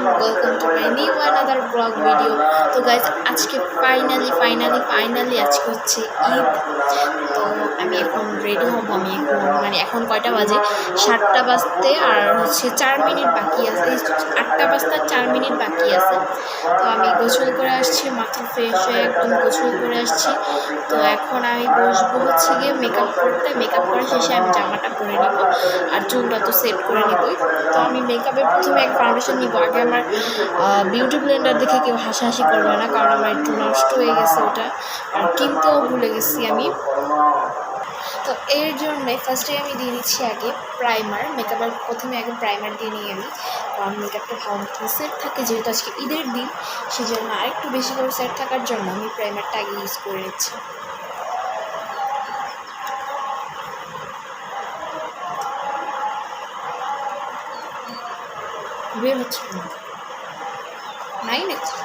Everyone, welcome to my new another blog video. তো guys, আজকে finally আজকে হচ্ছে ঈদ। তো আমি এখন রেডি হব। আমি এখন কয়টা বাজে? 7টা বাজতে আর হচ্ছে 4 মিনিট বাকি আছে। 8টা বাজতে 4 মিনিট বাকি আছে। তো আমি গোসল করে আসছি, মাথা ফ্রেশ হয়ে একদম গোসল করে আসছি। তো এখন আমি বসবো হচ্ছে গিয়ে মেকআপ করতে। মেকআপ করার শেষে আমি জামাটা পরে নিব আর চুলটা তো সেট করে নিবই। তো আমি মেকআপের প্রথমে এক ফাউন্ডেশন নিব। আগে আমার বিউটি ব্লেন্ডার দেখে কেউ হাসাহাসি করবে না, কারণ আমার একটু নষ্ট হয়ে গেছে ওটা, আর কিনতেও ভুলে গেছি আমি। তো এর জন্য ফার্স্টে আমি দিয়ে নিচ্ছি আগে প্রাইমার। মেকআপের প্রথমে আগে প্রাইমার দিয়ে নিই আমি, কারণ মেকআপটা ভালো মতো সেট থাকে। যেহেতু আজকে ঈদের দিন, সেই জন্য আরেকটু বেশি করে সেট থাকার জন্য আমি প্রাইমারটা আগে ইউজ করে নিচ্ছি। বের হচ্ছে না, নাই নাকি?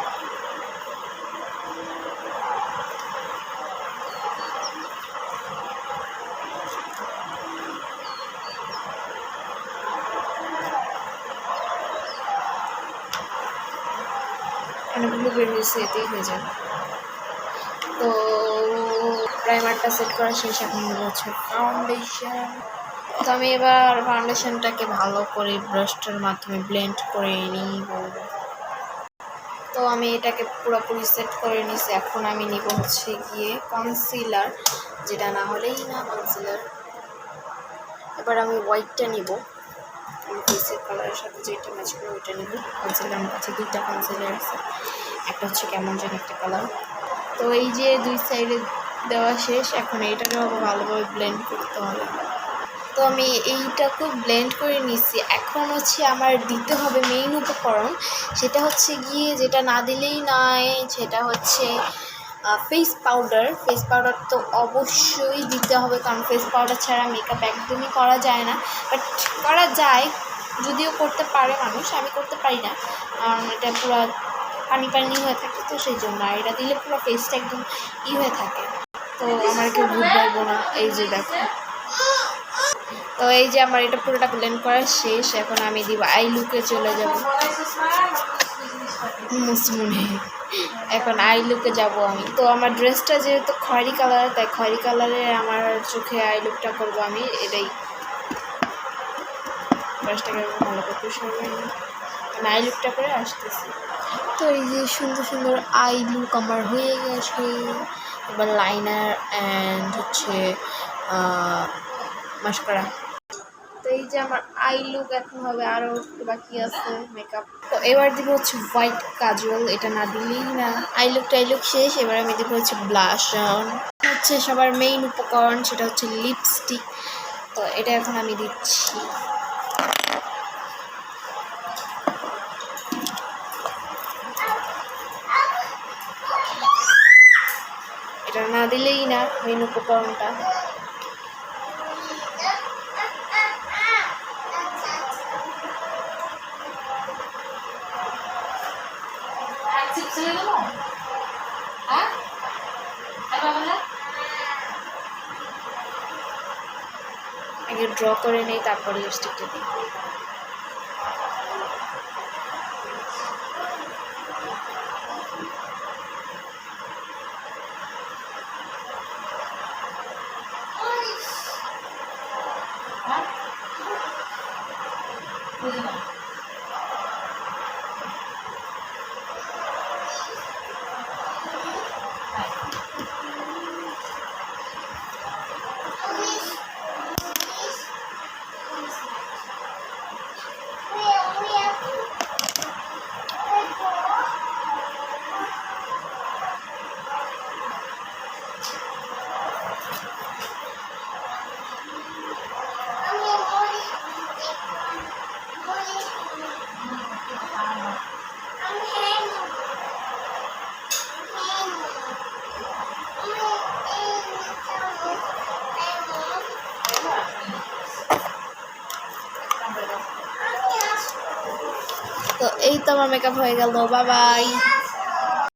অনেকগুলো বের হয়েছে, এতেই হয়ে যাবে। তো প্রাইমারটা সেট করা শেষ, এখন হচ্ছে ফাউন্ডেশন। তো আমি এবার ফাউন্ডেশনটাকে ভালো করে ব্রাশটার মাধ্যমে ব্লেন্ড করে নিব। তো আমি এটাকে পুরোপুরি সেট করে নিছি। এখন আমি নিব হচ্ছে গিয়ে কনসিলার, যেটা না হলেই না কনসিলার। এবার আমি হোয়াইটটা নিব, আমার ফেসের কালারের সাথে যেটা ম্যাচ করে ওইটা নিব। কনসিলার আমার কাছে 2টা কনসিলার আছে, একটা হচ্ছে কেমন যেন একটা কালার। তো এই যে 2 সাইডে দেওয়া শেষ, এখন এইটাকেও ভালোভাবে ব্লেন্ড করতে হবে। তো আমি এইটাকেও ব্লেন্ড করে নিচ্ছি। এখন হচ্ছে আমার দিতে হবে মেইন উপকরণ, সেটা হচ্ছে গিয়ে যেটা না দিলেই নয়, সেটা হচ্ছে ফেস পাউডার। ফেস পাউডার তো অবশ্যই দিতে হবে, কারণ ফেস পাউডার ছাড়া মেকআপ একদমই করা যায় না। বাট করা যায়, যদিও করতে পারে মানুষ, আমি করতে পারি না, কারণ এটা পুরো পানি হয়ে থাকে, তো সেই জন্য। আর এটা দিলে পুরো ফেসটা একদম হয়ে থাকে। তো আমার কেউ ভুল বলবো না। এই যে দেখো, তো এই যে আমার এটা পুরোটা ব্লেন্ড করা শেষ। এখন আমি দিব আই লুকে চলে যাব। এখন আই লুকে যাব আমি। তো আমার ড্রেসটা যেহেতু খয়েরি কালার, তাই খয়েরি কালারে আমার চোখে আই লুকটা করবো আমি। এটাই ড্রেসটাকে ভালো করে পুষে আই লুকটা করে আসতেছি। তো এই যে সুন্দর আই লুক আমার হয়ে গেছে। এবার লাইনার অ্যান্ড হচ্ছে মাস্কারা। তো এই যে আমার আই লুক এখন হবে, আরও একটু বাকি আছে মেকআপ। তো এবার দিব হচ্ছে হোয়াইট কাজল, এটা না দিলেই না। আই লুক শেষ। এবার আমি দিব হচ্ছে ব্লাশ অন, হচ্ছে সবার মেইন উপকরণ, সেটা হচ্ছে লিপস্টিক। তো এটা এখন আমি দিচ্ছি। এটা না দিলেই না মেইন উপকরণটা। আগে ড্র করে নেই, তারপর লিপস্টিকটা দিই। তো এই তো আমার মেকআপ হয়ে গেল। Bye bye.